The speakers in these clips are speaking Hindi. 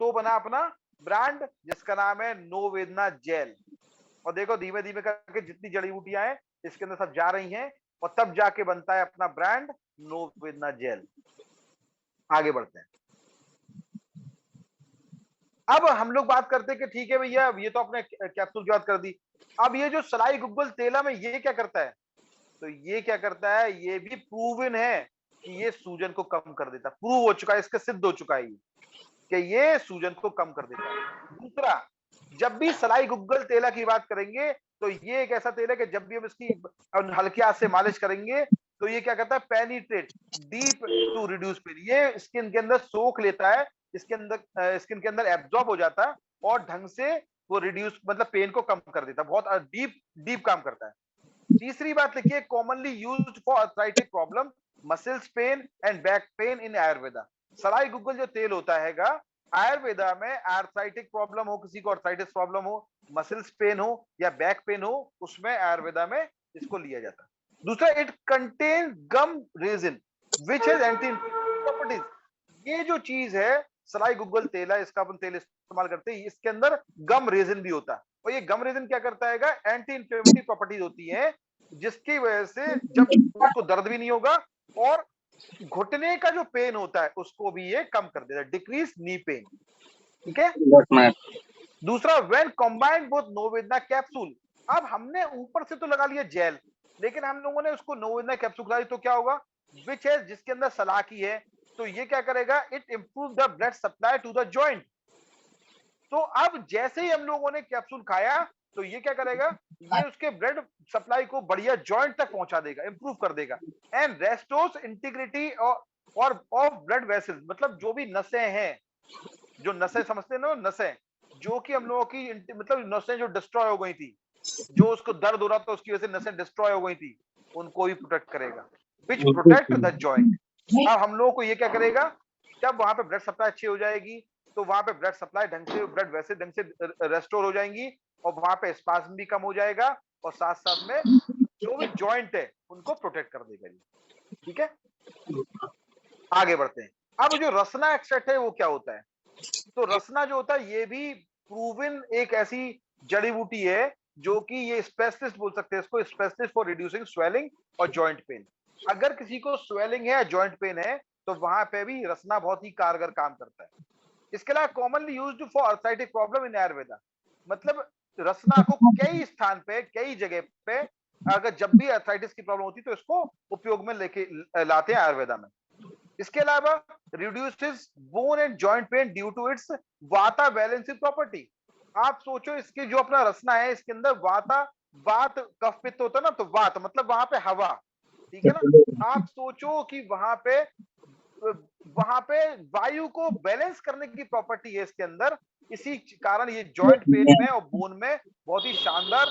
तो बना अपना ब्रांड जिसका नाम है नो वेदना जेल। और देखो धीमे धीमे करके जितनी जड़ी बूटियां हैं इसके अंदर सब जा रही हैं और तब जाके बनता है अपना ब्रांड नो वेदना जेल। आगे बढ़ते हैं। अब हम लोग बात करते हैं कि ठीक है भैया, ये तो अपने कैप्सूल की बात कर दी। अब ये जो सलाई गुग्गल तेला में ये क्या करता है, तो ये क्या करता है, ये भी प्रूवन है कि ये सूजन को कम कर देता है। प्रूव हो चुका है, इसका सिद्ध हो चुका है कि ये सूजन को कम कर देता है। दूसरा, जब भी सलाई गुग्गल तेला की बात करेंगे तो ये एक ऐसा तेल है कि जब भी हम इसकी हल्के हाथ से मालिश करेंगे तो ये क्या करता है, penetrate deep to reduce pain. ये स्किन के अंदर सोख लेता है, इसके अंदर स्किन के अंदर एब्जॉर्ब हो जाता है और ढंग से वो रिड्यूस मतलब पेन को कम कर देता है। बहुत डीप डीप काम करता है। तीसरी बात लिखिए, commonly used for arthritic problem, muscles pain and back pain in Ayurveda. सलाई गुग्गल जो तेल होता हैगा आयुर्वेदा में, आर्थराइटिक प्रॉब्लम हो, किसी को आर्थराइटिस प्रॉब्लम हो, मसल्स पेन हो या बैक पेन हो, उसमें आयुर्वेदा में इसको लिया जाता है। दूसरा, it contain gum resin which has anti properties. ये जो चीज है सलाई गुग्गल तेल है, इसका अपन तेल इस्तेमाल करते हैं, इसके अंदर गम रेजिन भी होता है। और ये गम रेजिन क्या करता है, एंटी इंफ्लेमेटरी प्रॉपर्टीज होती है, जिसकी वजह से जब उसको दर्द भी नहीं होगा और घुटने का जो पेन होता है उसको भी ये कम कर देता है, डिक्रीज नी पेन। ठीक है। दूसरा, when combined with Novedana capsule. अब हमने ऊपर से तो लगा लिया जेल, लेकिन हम लोगों ने उसको नोवेदना कैप्सूल खिलाई तो क्या होगा, विच है जिसके अंदर सलाकी है, तो ये क्या करेगा, it improve the blood supply to the joint. तो अब जैसे ही हम लोगों ने कैप्सूल खाया तो ये क्या करेगा, ये उसके ब्लड सप्लाई को बढ़िया जॉइंट तक पहुंचा देगा, इंप्रूव कर देगा। एंड रेस्टोर्स इंटीग्रिटी और ऑफ ब्लड वेसल्स, मतलब जो भी नसें हैं, जो नसें समझते हैं ना, नसें जो कि हम लोगों की मतलब नसें जो डिस्ट्रॉय हो गई थी, जो उसको दर्द हो रहा था उसकी वजह से नसें डिस्ट्रॉय हो गई थी, उनको भी प्रोटेक्ट करेगा, विच प्रोटेक्ट द जॉइंट। अब हम लोगों को ये क्या करेगा, जब वहां पे ब्लड सप्लाई अच्छी हो जाएगी तो वहां पे ब्लड सप्लाई ढंग से, ब्लड वैसे ढंग से रेस्टोर हो जाएंगी और वहां पे स्पाज्म भी कम हो जाएगा और साथ साथ में जो भी जॉइंट है उनको प्रोटेक्ट कर देगा जी। ठीक है, आगे बढ़ते हैं। अब जो रसना एक्सट्रैक्ट है वो क्या होता है, तो रसना जो होता है ये भी प्रूवन एक ऐसी जड़ी बूटी है जो कि ये स्पेशलिस्ट बोल सकते हैं इसको, स्पेशलिस्ट फॉर रिड्यूसिंग स्वेलिंग और जॉइंट पेन। अगर किसी को स्वेलिंग है या जॉइंट पेन है तो वहां पे भी रसना बहुत ही कारगर काम करता है। इसके अलावा commonly used for arthritic problem in Ayurveda, मतलब रसना को कई स्थान पे, कई जगह पे अगर जब भी आर्थराइटिस की प्रॉब्लम होती है तो इसको उपयोग में लेके लाते हैं आयुर्वेदा में। इसके अलावा reduces bone and joint pain due to its vata balancing property. आप सोचो इसकी जो अपना रसना है इसके अंदर वाता, वात कफ पित्त होता है ना, तो वात मतलब वहां पे हवा, ठीक है ना। आप सोचो कि वहां पे वायु को बैलेंस करने की प्रॉपर्टी है इसके अंदर, इसी कारण ये जॉइंट पेन में और बोन में बहुत ही शानदार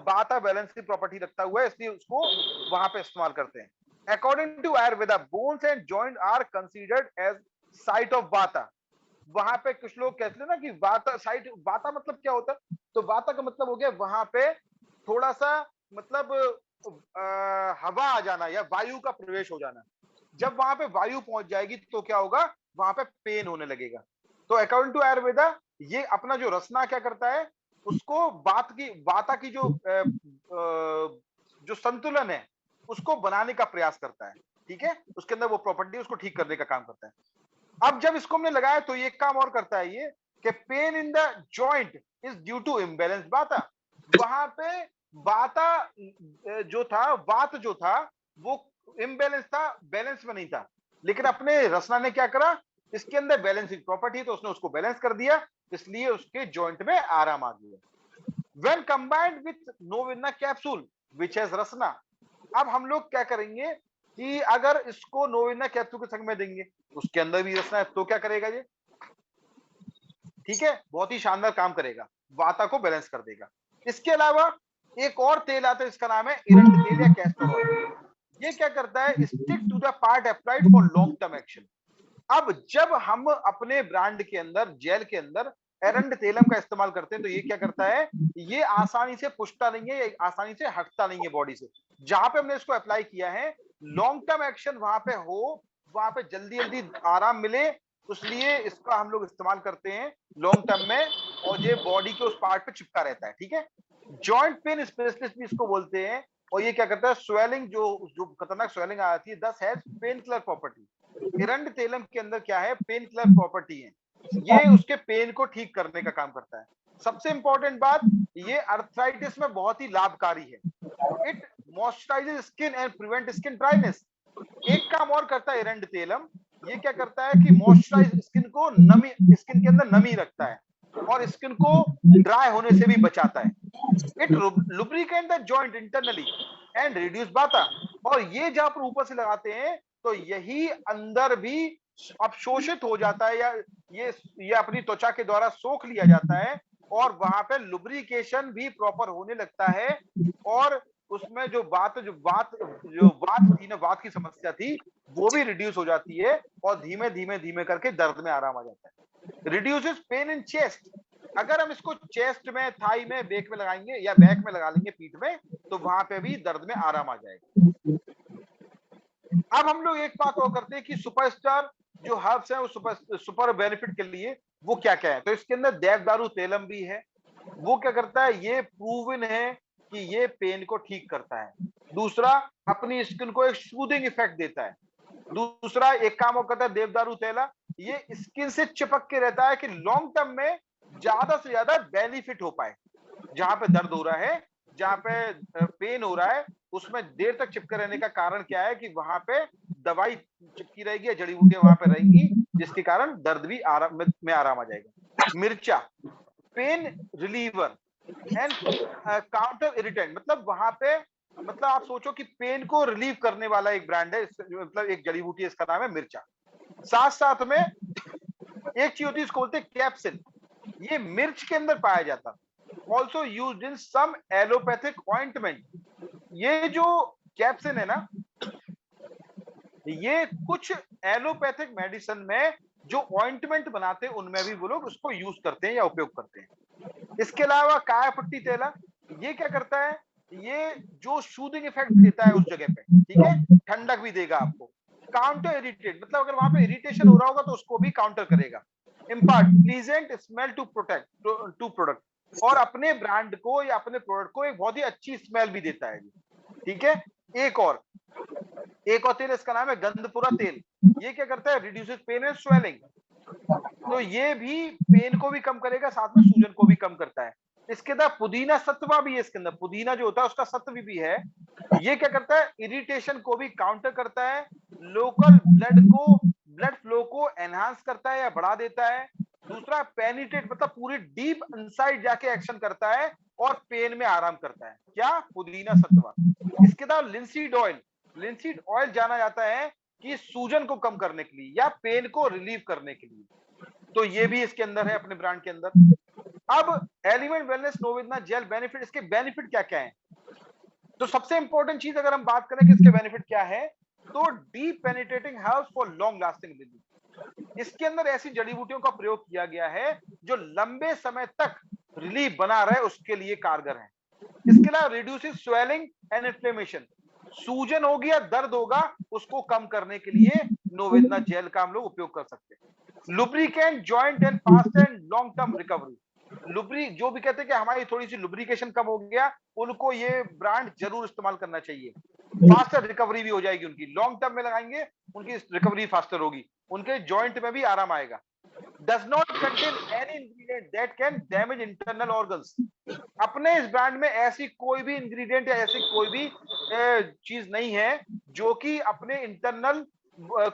वाता बैलेंस की प्रॉपर्टी रखता हुआ है, इसलिए उसको वहां पे इस्तेमाल करते हैं। According to Ayurveda, bones and joint are considered as site of Vata। वहां पे कुछ लोग कहते हैं ना कि वाता साइट, वाता मतलब क्या होता है, तो वाता का मतलब हो गया वहां पे थोड़ा सा मतलब हवा आ जाना या वायु का प्रवेश हो जाना। जब वहां पे वायु पहुंच जाएगी तो क्या होगा, वहां पे पेन होने लगेगा। तो अकॉर्डिंग टू आयुर्वेदा ये अपना जो रसना क्या करता है, उसको वाता की जो संतुलन है उसको बनाने का प्रयास करता है। ठीक है, उसके अंदर वो प्रॉपर्टी उसको ठीक करने का काम करता है। अब जब इसको हमने लगाया तो ये काम और करता है ये कि pain in the joint is due to imbalance vata. वहां पे वाता जो था, वात जो था वो इम्बैलेंस था, बैलेंस में नहीं था, लेकिन अपने रसना ने क्या करा, इसके अंदर बैलेंसिंग प्रॉपर्टी तो उसने उसको बैलेंस कर दिया, इसलिए उसके जॉइंट में आराम आ गया। When combined with Noveना कैप्सूल which has रसना, अब हम लोग क्या करेंगे कि अगर इसको नोवेना कैप्सूल के संग में देंगे, उसके अंदर भी रसना है, तो क्या करेगा ये, ठीक है, बहुत ही शानदार काम करेगा, वाता को बैलेंस कर देगा। इसके अलावा एक और तेल आता है, इसका नाम है एरंड तेल या कैस्टर ऑयल। ये क्या करता है, stick to the part applied for long term action. अब जब हम अपने ब्रांड के अंदर, जेल के अंदर एरंड तेलम का इस्तेमाल करते हैं तो ये क्या करता है, ये आसानी से पुष्टा नहीं है, आसानी से हटता नहीं है बॉडी से। जहां पे हमने इसको अप्लाई किया है, लॉन्ग टर्म एक्शन वहां पे हो, वहां पे जल्दी जल्दी आराम मिले इसलिए इसका हम लोग इस्तेमाल करते हैं लॉन्ग टर्म में, और ये बॉडी के उस पार्ट पे चिपका रहता है। ठीक है, जॉइंट पेन स्पेशलिस्ट भी इसको बोलते हैं। और ये क्या करता है, स्वेलिंग जो जो खतरनाक स्वेलिंग आ जाती है, दस हैज पेन किलर प्रॉपर्टी। इरंडतेलम के अंदर क्या है, पेन किलर प्रॉपर्टी है, ये उसके पेन को ठीक करने का काम करता है। सबसे इंपॉर्टेंट बात, ये अर्थराइटिस में बहुत ही लाभकारी है। It moisturises skin and prevent skin dryness. एक काम और करता है एरंडतेलम, ये क्या करता है कि मॉइस्चराइज स्किन को, नमी स्किन के अंदर नमी रखता है और स्किन को ड्राई होने से भी बचाता है। It lubricate the joint internally and reduce बाता। और ये जहां पर ऊपर से लगाते हैं तो यही अंदर भी अवशोषित हो जाता है, या ये अपनी त्वचा के द्वारा सोख लिया जाता है, और वहां पे लुब्रिकेशन भी प्रॉपर होने लगता है। और उसमें जो वात थी ना, वात की समस्या थी, वो भी रिड्यूस हो जाती है, और धीमे धीमे धीमे करके दर्द में आराम आ जाता है। Reduces pain in chest. अगर हम इसको चेस्ट में, थाई में, बैक में लगाएंगे या बैक में लगा लेंगे, पीठ में, तो वहां पे भी दर्द में आराम आ जाएगा। अब हम लोग एक बात और करते हैं कि सुपरस्टार जो हर्ब्स है, वो सुपर बेनिफिट के लिए वो क्या क्या है। तो इसके अंदर देवदारू तेलम भी है। वो क्या करता है, ये प्रूवन है कि ये पेन को ठीक करता है। दूसरा, अपनी स्किन को एक सूदिंग इफेक्ट देता है। दूसरा एक काम और करता है देवदारू तेला, ये स्किन से चिपक के रहता है कि लॉन्ग टर्म में ज्यादा से ज्यादा बेनिफिट हो पाए। जहां पे दर्द हो रहा है, जहां पे पेन हो रहा है, उसमें देर तक चिपके रहने का कारण क्या है कि वहां पे दवाई चिपकी रहेगी, जड़ी बूटियां वहां पे रहेंगी, जिसके कारण दर्द भी आराम में आराम आ जाएगा। मिर्चा, pain reliever and counter irritant. मतलब वहां पे, मतलब आप सोचो कि पेन को रिलीव करने वाला एक ब्रांड है, मतलब एक जड़ी बूटी है, इसका नाम है मिर्चा। साथ साथ में एक चीज होती है, इसको बोलते हैं कैप्सिन। ये मिर्च के अंदर पाया जाता, also use in some allopathic ointment. ये जो कैप्सिन है ना, ये कुछ एलोपैथिक मेडिसिन में जो ऑइंटमेंट बनाते हैं, उनमें भी वो लोग उसको यूज करते हैं या उपयोग करते हैं। इसके अलावा कायापट्टी तेला, ये क्या करता है, ये जो सूदिंग इफेक्ट देता है उस जगह पे, ठीक है, ठंडक भी देगा आपको। काउंटर इरिटेट, मतलब अगर वहां पे इरिटेशन हो रहा होगा तो उसको भी काउंटर करेगा। Impart pleasant smell to protect to product, और अपने ब्रांड को या अपने प्रोडक्ट को एक बहुत ही अच्छी स्मेल भी देता है। ठीक है, एक और तेल, इसका नाम है गंधपुरा तेल। ये क्या करता है, रिड्यूसेस पेन एंड स्वेलिंग। तो ये भी पेन को भी कम करेगा, साथ में सूजन को भी कम करता है। इसके बाद पुदीना सत्वा भी है इसके अंदर, पुदीना जो होता है उसका सत्व भी है। ये क्या करता है, इरिटेशन को भी काउंटर करता है, लोकल ब्लड फ्लो को एनहांस करता है या बढ़ा देता है। दूसरा, पेनिट्रेट, मतलब पूरी डीप इनसाइड जाके एक्शन करता है और पेन में आराम करता है। क्या, पुदीना सत्वा। इसके बाद लिंसीड ऑयल, लिंसीड ऑयल जाना जाता है कि सूजन को कम करने के लिए या पेन को रिलीव करने के लिए। तो ये भी इसके अंदर है, अपने ब्रांड के अंदर। अब एलिमेंट वेलनेस नोवितना जेल बेनिफिट, इसके बेनिफिट क्या क्या है। तो सबसे इंपॉर्टेंट चीज अगर हम बात करें कि इसके बेनिफिट क्या है, तो deep penetrating herbs for long lasting relief. इसके अंदर ऐसी जड़ी बूटियों का प्रयोग किया गया है जो लंबे समय तक रिलीफ बना रहे, उसके लिए कारगर है। इसके अलावा रिड्यूसिंग स्वेलिंग एंड इन्फ्लेमेशन, सूजन होगी या दर्द होगा, उसको कम करने के लिए नोवेदना जेल का हम लोग उपयोग कर सकते हैं। Lubricant joint and fast and long term recovery. लुब्री जो भी कहते हैं कि हमारी थोड़ी सी लुब्रिकेशन कम हो गया, उनको ये ब्रांड जरूर इस्तेमाल करना चाहिए। फास्टर रिकवरी भी हो जाएगी उनकी, लॉन्ग टर्म में लगाएंगे उनकी रिकवरी फास्टर होगी, उनके जॉइंट में भी आराम आएगा। Does not contain any ingredient that can damage internal organs. अपने इस ब्रांड में ऐसी कोई भी इंग्रेडिएंट या ऐसी कोई भी चीज नहीं है जो कि अपने इंटरनल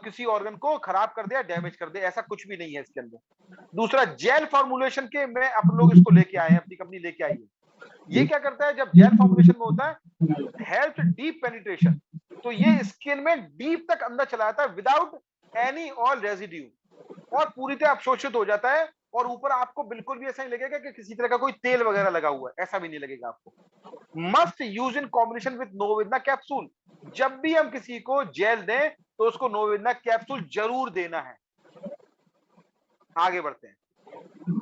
किसी ऑर्गन को खराब कर दे या डैमेज कर दे, ऐसा कुछ भी नहीं है इसके अंदर। दूसरा, जेल फॉर्मुलेशन के में अपन लोग इसको लेके आए हैं, अपनी कंपनी लेके आई है। ये क्या करता है, जब जेल फॉर्मुलेशन में होता है, हेल्प डीप पेनिट्रेशन, तो ये स्किन में डीप तक अंदर चला जाता है विदाउट एनी ऑयल रेजिड्यू, और पूरी तरह अवशोषित हो जाता है। और ऊपर आपको बिल्कुल भी ऐसा नहीं लगेगा कि किसी तरह का कोई तेल वगैरह लगा हुआ है, ऐसा भी नहीं लगेगा आपको। Must use in combination with Novedana capsule. जब भी हम किसी को जेल दें तो उसको नोवेदना कैप्सूल जरूर देना है। आगे बढ़ते हैं।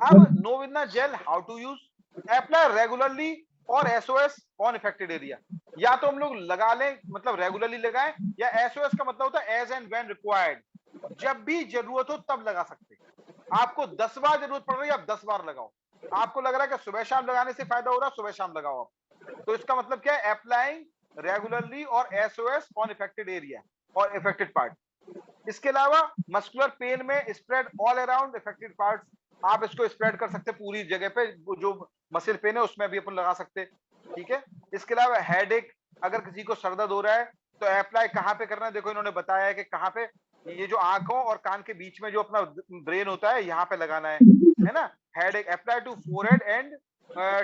अब Novedana gel how to use, apply regularly और एसओएस ऑन इफेक्टेड एरिया। या तो हम लोग लगा लें, मतलब रेगुलरली लगाएं, या एसओएस का मतलब होता है एज एंड व्हेन रिक्वायर्ड। जब भी जरूरत हो तब लगा सकते हैं। आपको 10 बार जरूरत पड़ रही है, आप 10 बार लगाओ। आपको लग रहा है कि सुबह शाम लगाने से फायदा हो रहा है, सुबह शाम लगाओ आप। तो इसका मतलब क्या है? अप्लाइंग रेगुलरली और एसओएस ऑन इफेक्टेड एरिया और इफेक्टेड पार्ट। इसके अलावा मस्कुलर पेन में spread all around affected parts. आप इसको स्प्रेड कर सकते हैं पूरी जगह पे, जो मसल पेन है उसमें भी अपन लगा सकते हैं। ठीक है। इसके अलावा हेडेक, अगर किसी को सर दर्द हो रहा है तो अप्लाई कहाँ पे करना है? देखो इन्होंने बताया है कि कहाँ पे, ये जो आंखों और कान के बीच में जो अपना ब्रेन होता है यहाँ पे लगाना है ना। Headache apply to forehead and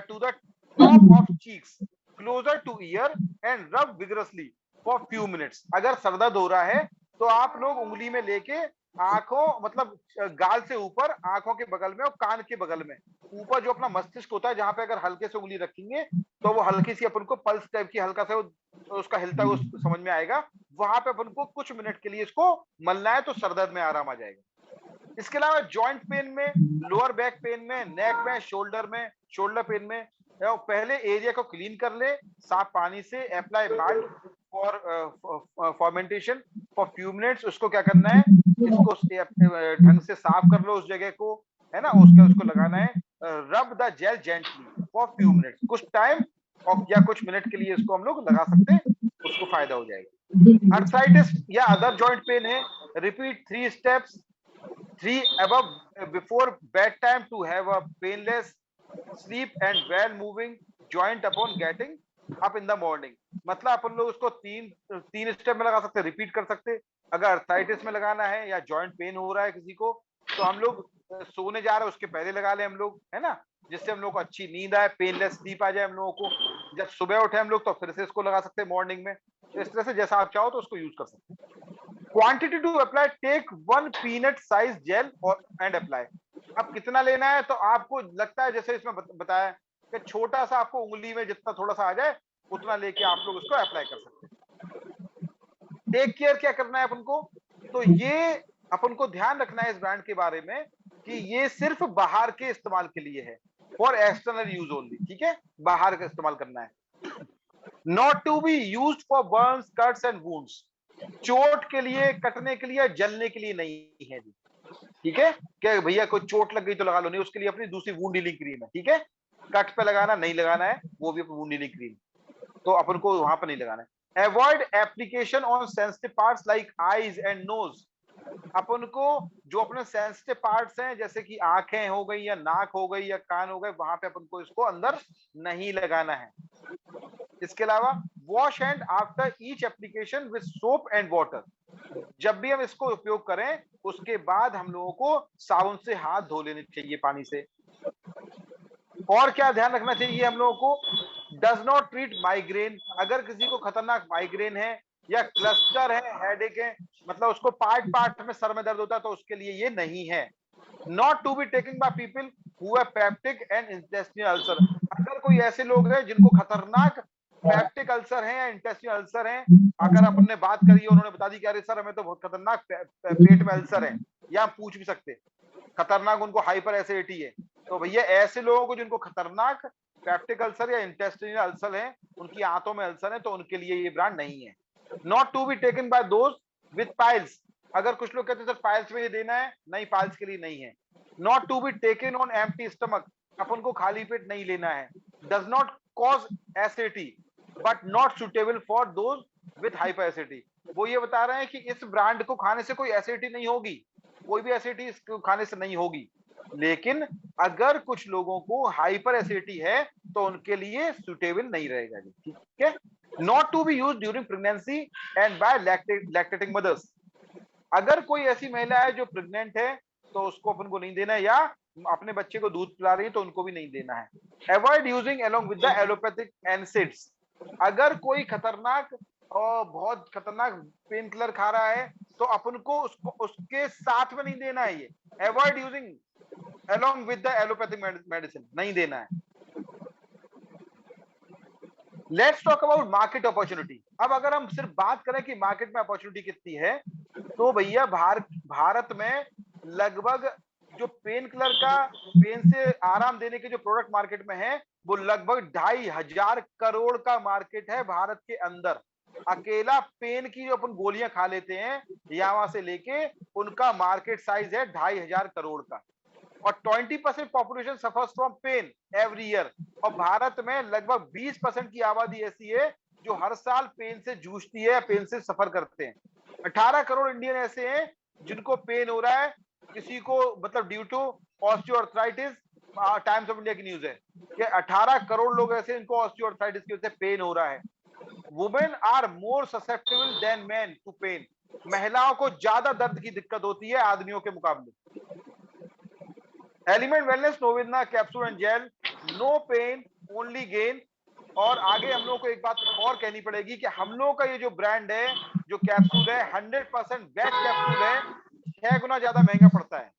to the top of cheeks closer to ear and rub vigorously for few minutes. अगर सर दर्द हो रहा है तो आप लोग उंगली में लेके आंखों, मतलब गाल से ऊपर, आंखों के बगल में और कान के बगल में ऊपर जो अपना मस्तिष्क होता है, जहां पे अगर हल्के से उंगली रखेंगे तो वो हल्की सी अपन को पल्स टाइप की हल्का सा उसका हिलता हुआ समझ में आएगा। वहां पे अपन को कुछ मिनट के लिए इसको मलना है तो सर दर्द में आराम आ जाएगा। इसके अलावा जॉइंट पेन में, लोअर बैक पेन में, नेक में, शोल्डर पेन में, पहले एरिया को क्लीन कर ले साफ पानी से। Apply malt for fermentation for few minutes. उसको क्या करना है? इसको ढंग से साफ कर लो उस जगह को, है ना। उसको लगाना है। Rub the gel gently for few minutes, कुछ टाइम और या कुछ मिनट के लिए इसको हम लोग लगा सकते हैं, उसको फायदा हो जाएगा। अर्थराइटिस या अदर जॉइंट पेन है, repeat 3 steps 3 above before bedtime to have a painless sleep and well moving joint upon getting up in the morning। मतलब अपन लोग उसको तीन स्टेप में लगा सकते हैं, रिपीट कर सकते हैं। अगर अर्थराइटिस में लगाना है या जॉइंट पेन हो रहा है किसी को, तो हम लोग सोने जा रहे हैं उसके पहले लगा ले हम लोग, है ना, जिससे हम लोग को अच्छी नींद आए, पेनलेस स्लीप आ जाए हम लोगों को। जब सुबह उठे हम लोग तो फिर से इसको लगा सकते हैं मॉर्निंग में। तो इस तरह से जैसा आप चाहो तो उसको यूज कर सकते हैं। Quantity to apply, take 1 peanut size gel और एंड अप्लाई। अब कितना लेना है? तो आपको लगता है जैसे इसमें बताया कि छोटा सा, आपको उंगली में जितना थोड़ा सा आ जाए उतना लेके आप लोग उसको अप्लाई कर सकते हैं। टेक केयर क्या करना है अपन को? तो ये अपन को ध्यान रखना है इस ब्रांड के बारे में कि ये सिर्फ बाहर के इस्तेमाल के लिए है, फॉर एक्सटर्नल यूज ओनली। ठीक है, बाहर का इस्तेमाल करना है। Not to be used for burns, cuts and wounds. चोट के लिए, कटने के लिए, जलने के लिए नहीं है जी। ठीक है, क्या भैया कोई चोट लग गई तो लगा लो, नहीं, उसके लिए अपनी दूसरी वुंड हीलिंग क्रीम है। ठीक है, कट पे लगाना नहीं लगाना है, वो भी वुंड हीलिंग क्रीम, तो अपन को वहां पर नहीं लगाना है। Avoid application on sensitive parts like eyes and nose. अपन को जो अपने सेंसिटिव पार्ट्स हैं, जैसे कि आंखें हो गई या नाक हो गई या कान हो गए, वहां पे अपन को इसको अंदर नहीं लगाना है। इसके अलावा wash hand after each application with soap and water. जब भी हम इसको उपयोग करें उसके बाद हम लोगों को साबुन से हाथ धो लेने चाहिए पानी से। और क्या ध्यान रखना चाहिए हम लोगों को? Does not treat migraine. अगर किसी को खतरनाक माइग्रेन है या क्लस्टर है, हेडेक है, मतलब उसको पार्ट पार्ट में सर में दर्द होता है, तो उसके लिए ये नहीं है। Not to be taking by people who have peptic and intestinal ulcer. अगर कोई ऐसे लोग हैं जिनको खतरनाक पेप्टिक अल्सर है या इंटेस्टिनल अल्सर है, अगर अपन ने बात करी है, उन्होंने बता दी कि अरे सर हमें तो बहुत खतरनाक पेट में अल्सर है, या हम पूछ भी सकते खतरनाक उनको हाइपर एसिडिटी है, तो भैया ऐसे लोगों को जिनको खतरनाक पेप्टिक अल्सर या इंटेस्टिनल अल्सर है, उनकी आंतों में अल्सर है, तो उनके लिए ये ब्रांड नहीं है। Not to be taken by those with piles. अगर कुछ लोग कहते हैं सर पाइल्स में ये देना है, नहीं, पाइल्स के लिए नहीं है। Not to be taken on empty stomach. अपन को खाली पेट नहीं लेना है। Does not cause acidity but not suitable for those with hyper acidity. वो ये बता रहे हैं कि इस ब्रांड को खाने से कोई एसिडिटी नहीं होगी, कोई भी एसिडिटी इसको खाने से नहीं होगी, लेकिन अगर कुछ लोगों को हाइपर एसिडिटी है तो उनके लिए सुटेबल नहीं रहेगा जी। ठीक है। Not to be use during pregnancy and by lactating mothers. अगर कोई ऐसी महिला है जो प्रेग्नेंट है तो उसको अपन को नहीं देना है, या अपने बच्चे को दूध पिला रही है तो उनको भी नहीं देना है। Avoid using along with the allopathic NSAIDs. अगर कोई खतरनाक और बहुत खतरनाक पेन किलर खा रहा है तो अपन को उसको उसके साथ में नहीं देना है। ये avoid using along with the allopathic medicine, नहीं देना है। Let's talk about market opportunity. अब अगर हम सिर्फ बात करें कि मार्केट में अपॉर्चुनिटी कितनी है, तो भैया भारत में लगभग जो पेन किलर का, पेन से आराम देने के जो प्रोडक्ट मार्केट में है, वो लगभग 2,500 करोड़ का मार्केट है भारत के अंदर। अकेला पेन की जो अपन गोलियां खा लेते हैं यावा से लेके, उनका मार्केट साइज है 2,500 करोड़ का। और 20% population suffers from pain every year. और भारत में लगभग 20% की आबादी ऐसी है जो हर साल पेन से जूझती है, पेन से सफर करते हैं। 18 करोड़ इंडियन ऐसे हैं जिनको पेन हो रहा है, किसी को मतलब due to osteoarthritis. Times of India की न्यूज है कि 18 करोड़ लोग ऐसे इनको ऑस्टियोआर्थराइटिस की वजह से पेन हो रहा है। Women are more susceptible than men to pain. महिलाओं को ज्यादा दर्द की दिक्कत होती है आदमियों के मुकाबले। Element wellness Novina capsule and gel, no pain only gain. और आगे हम लोगों को एक बात और कहनी पड़ेगी कि हम लोगों का ये जो ब्रांड है, जो कैप्सूल है 100% वेज कैप्सूल है, 6 गुना ज्यादा महंगा पड़ता है।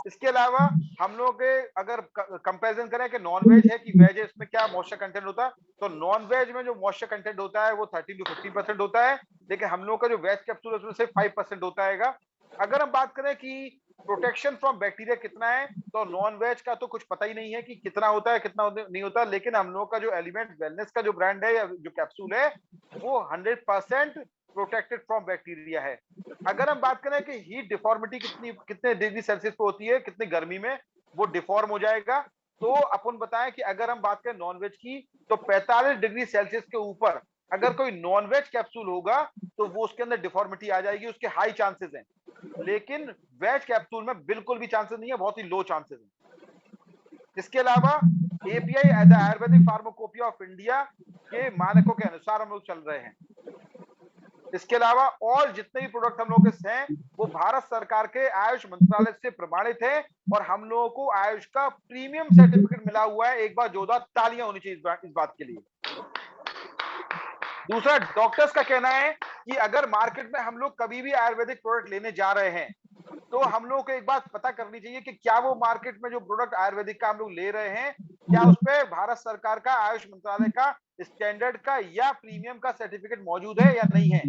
इसके अलावा हम लोग के अगर कंपैरिजन करें कि नॉन वेज है कि वेज है, इसमें क्या मॉइस्चर कंटेंट होता है, तो नॉन वेज में जो मॉइस्चर कंटेंट होता है वो 13 to 15% होता है, लेकिन हम लोग का जो वेज कैप्सूल है उसमें सिर्फ 5% होता है। अगर हम बात करें कि प्रोटेक्शन फ्रॉम बैक्टीरिया कितना है, तो नॉन वेज का तो कुछ पता ही नहीं है कि कितना होता है कितना नहीं होता, लेकिन हम लोग का जो एलिमेंट वेलनेस का जो ब्रांड है या जो कैप्सूल है वो 100% प्रोटेक्टेड फ्रॉम बैक्टीरिया है। अगर हम बात करें कि हीट डिफॉर्मिटी कितने डिग्री सेल्सियस पे होती है, कितनी गर्मी में वो डिफॉर्म हो जाएगा, तो अपन बताएं कि अगर हम बात करें नॉन वेज की, तो 45 डिग्री सेल्सियस के ऊपर अगर कोई नॉन वेज कैप्सूल होगा तो वो उसके अंदर डिफॉर्मिटी आ जाएगी, उसके हाई चांसेस हैं। लेकिन वेज कैप्सूल में बिल्कुल भी चांसेस नहीं है, बहुत ही लो चांसेस हैं। इसके अलावा API Ayurvedic pharmacopoeia of India के मानकों के अनुसार हम लोग चल रहे हैं। इसके अलावा और जितने भी प्रोडक्ट हम लोग के हैं वो भारत सरकार के आयुष मंत्रालय से प्रमाणित है, और हम लोगों को आयुष का प्रीमियम सर्टिफिकेट मिला हुआ है। एक बार जोरदार तालियां होनी चाहिए इस बात के लिए। दूसरा, डॉक्टर्स का कहना है कि अगर मार्केट में हम लोग कभी भी आयुर्वेदिक प्रोडक्ट लेने जा रहे हैं तो हम लोगों को एक बात पता करनी चाहिए कि क्या वो मार्केट में जो प्रोडक्ट आयुर्वेदिक का हम लोग ले रहे हैं, क्या उस पर भारत सरकार का आयुष मंत्रालय का स्टैंडर्ड का या प्रीमियम का सर्टिफिकेट मौजूद है या नहीं है।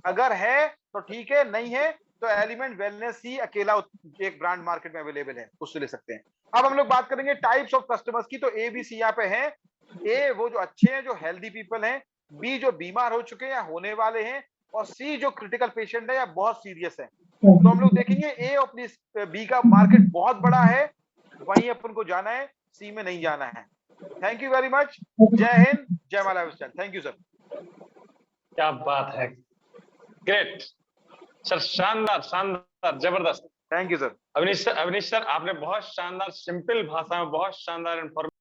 अगर है तो ठीक है, नहीं है तो एलिमेंट वेलनेस ही अकेला एक ब्रांड मार्केट में अवेलेबल है, उससे ले सकते हैं। अब हम लोग बात करेंगे टाइप्स ऑफ कस्टमर्स की, तो ए बी सी यहाँ पे है। ए वो जो अच्छे हैं, जो हेल्दी पीपल हैं, बी जो बीमार हो चुके हैं या होने वाले हैं, और सी जो क्रिटिकल पेशेंट है या बहुत सीरियस है। तो हम लोग देखेंगे ए और बी का मार्केट बहुत बड़ा है, वहीं अपन को जाना है, सी में नहीं जाना है। Thank you very much. Jai Hind, Jai Mala lifestyle. Thank you sir. क्या बात है, ग्रेट सर, शानदार शानदार जबरदस्त। Thank you sir. Avnish sir आपने बहुत शानदार सिंपल भाषा में बहुत शानदार इन्फॉर्मेशन